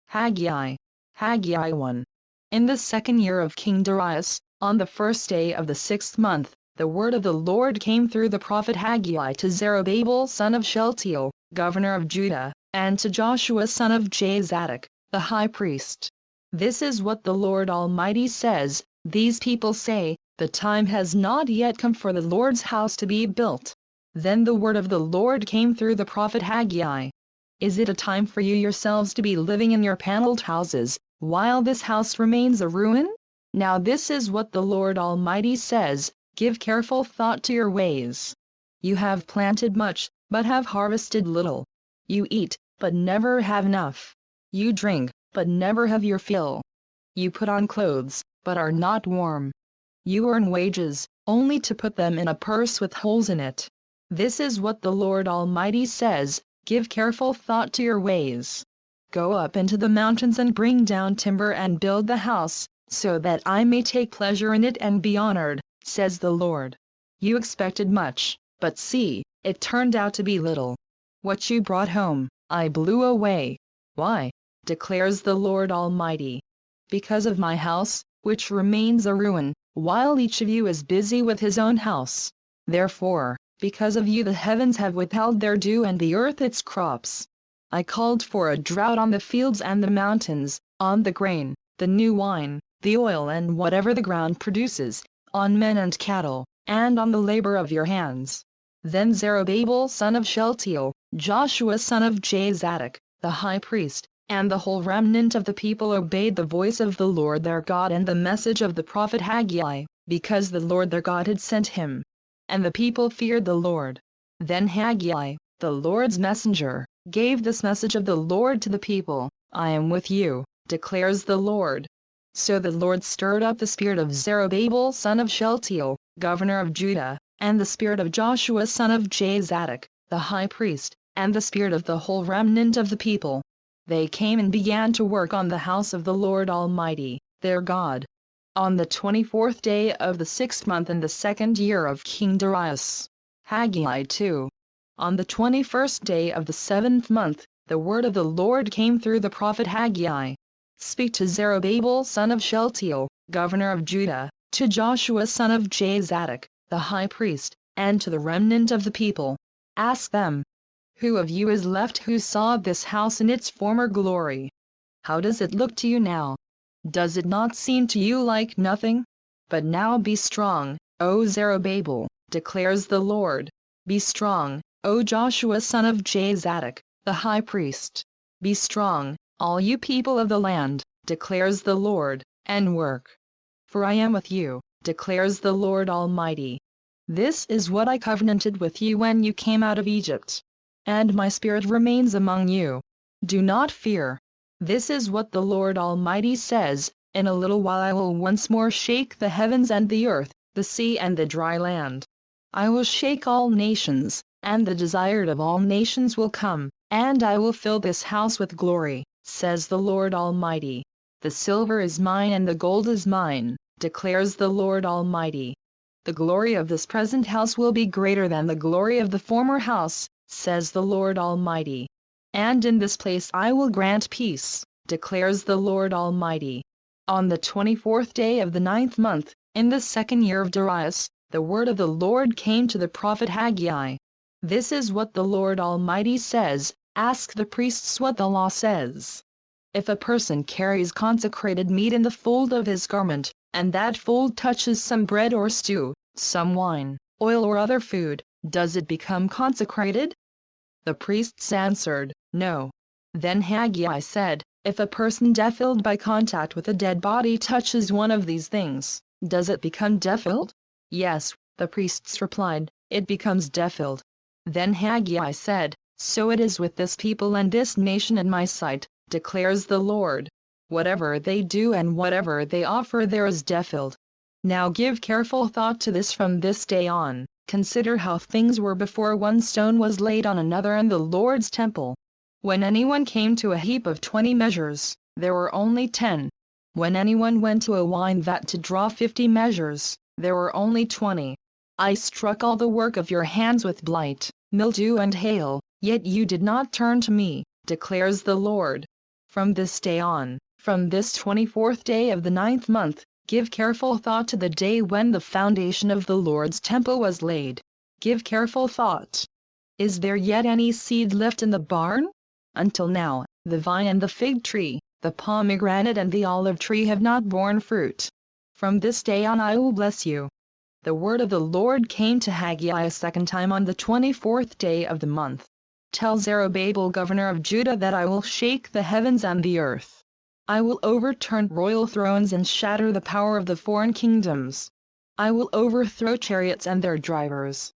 Haggai. Haggai 1. In the 2nd year of King Darius, on the 1st day of the 6th month, the word of the Lord came through the prophet Haggai to Zerubbabel son of Shealtiel, governor of Judah, and to Joshua son of Jozadak, the high priest. This is what the Lord Almighty says: These people say, the time has not yet come for the Lord's house to be built. Then the word of the Lord came through the prophet Haggai. Is it a time for you yourselves to be living in your paneled houses, while this house remains a ruin? Now this is what the Lord Almighty says: Give careful thought to your ways. You have planted much, but have harvested little. You eat, but never have enough. You drink, but never have your fill. You put on clothes, but are not warm. You earn wages, only to put them in a purse with holes in it. This is what the Lord Almighty says: Give careful thought to your ways. Go up into the mountains and bring down timber and build the house, so that I may take pleasure in it and be honored, says the Lord. You expected much, but see, it turned out to be little. What you brought home, I blew away. Why? Declares the Lord Almighty. Because of my house, which remains a ruin, while each of you is busy with his own house. Therefore, because of you the heavens have withheld their dew and the earth its crops. I called for a drought on the fields and the mountains, on the grain, the new wine, the oil and whatever the ground produces, on men and cattle, and on the labor of your hands. Then Zerubbabel son of Shealtiel, Joshua son of Jozadak, the high priest, and the whole remnant of the people obeyed the voice of the Lord their God and the message of the prophet Haggai, because the Lord their God had sent him. And the people feared the Lord. Then Haggai, the Lord's messenger, gave this message of the Lord to the people: I am with you, declares the Lord. So the Lord stirred up the spirit of Zerubbabel son of Shealtiel, governor of Judah, and the spirit of Joshua son of Jozadak, the high priest, and the spirit of the whole remnant of the people. They came and began to work on the house of the Lord Almighty, their God. On the 24th day of the 6th month in the 2nd year of King Darius. Haggai 2. On the 21st day of the 7th month, the word of the Lord came through the prophet Haggai. Speak to Zerubbabel son of Shealtiel, governor of Judah, to Joshua son of Jozadak, the high priest, and to the remnant of the people. Ask them, who of you is left who saw this house in its former glory? How does it look to you now? Does it not seem to you like nothing? But now be strong, O Zerubbabel, declares the Lord. Be strong, O Joshua son of Jozadak, the high priest. Be strong, all you people of the land, declares the Lord, and work. For I am with you, declares the Lord Almighty. This is what I covenanted with you when you came out of Egypt. And my spirit remains among you. Do not fear. This is what the Lord Almighty says: In a little while I will once more shake the heavens and the earth, the sea and the dry land. I will shake all nations, and the desired of all nations will come, and I will fill this house with glory, says the Lord Almighty. The silver is mine and the gold is mine, declares the Lord Almighty. The glory of this present house will be greater than the glory of the former house, says the Lord Almighty. And in this place I will grant peace, declares the Lord Almighty. On the 24th day of the 9th month, in the 2nd year of Darius, the word of the Lord came to the prophet Haggai. This is what the Lord Almighty says: Ask the priests what the law says. If a person carries consecrated meat in the fold of his garment, and that fold touches some bread or stew, some wine, oil or other food, does it become consecrated? The priests answered, No. Then Haggai said, If a person defiled by contact with a dead body touches one of these things, does it become defiled? Yes, the priests replied, It becomes defiled. Then Haggai said, So it is with this people and this nation in my sight, declares the Lord. Whatever they do and whatever they offer there is defiled. Now give careful thought to this from this day on. Consider how things were before one stone was laid on another in the Lord's temple. When anyone came to a heap of 20 measures, there were only 10. When anyone went to a wine vat to draw 50 measures, there were only 20. I struck all the work of your hands with blight, mildew and hail, yet you did not turn to me, declares the Lord. From this day on, from this 24th day of the 9th month, give careful thought to the day when the foundation of the Lord's temple was laid. Give careful thought. Is there yet any seed left in the barn? Until now, the vine and the fig tree, the pomegranate and the olive tree have not borne fruit. From this day on I will bless you. The word of the Lord came to Haggai a second time on the 24th day of the month. Tell Zerubbabel governor of Judah that I will shake the heavens and the earth. I will overturn royal thrones and shatter the power of the foreign kingdoms. I will overthrow chariots and their drivers.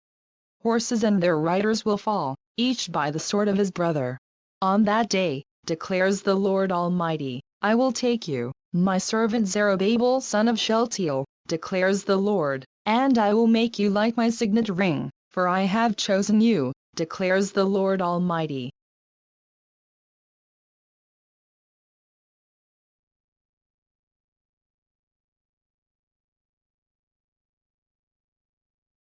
Horses and their riders will fall, each by the sword of his brother. On that day, declares the Lord Almighty, I will take you, my servant Zerubbabel son of Shealtiel, declares the Lord, and I will make you like my signet ring, for I have chosen you, declares the Lord Almighty.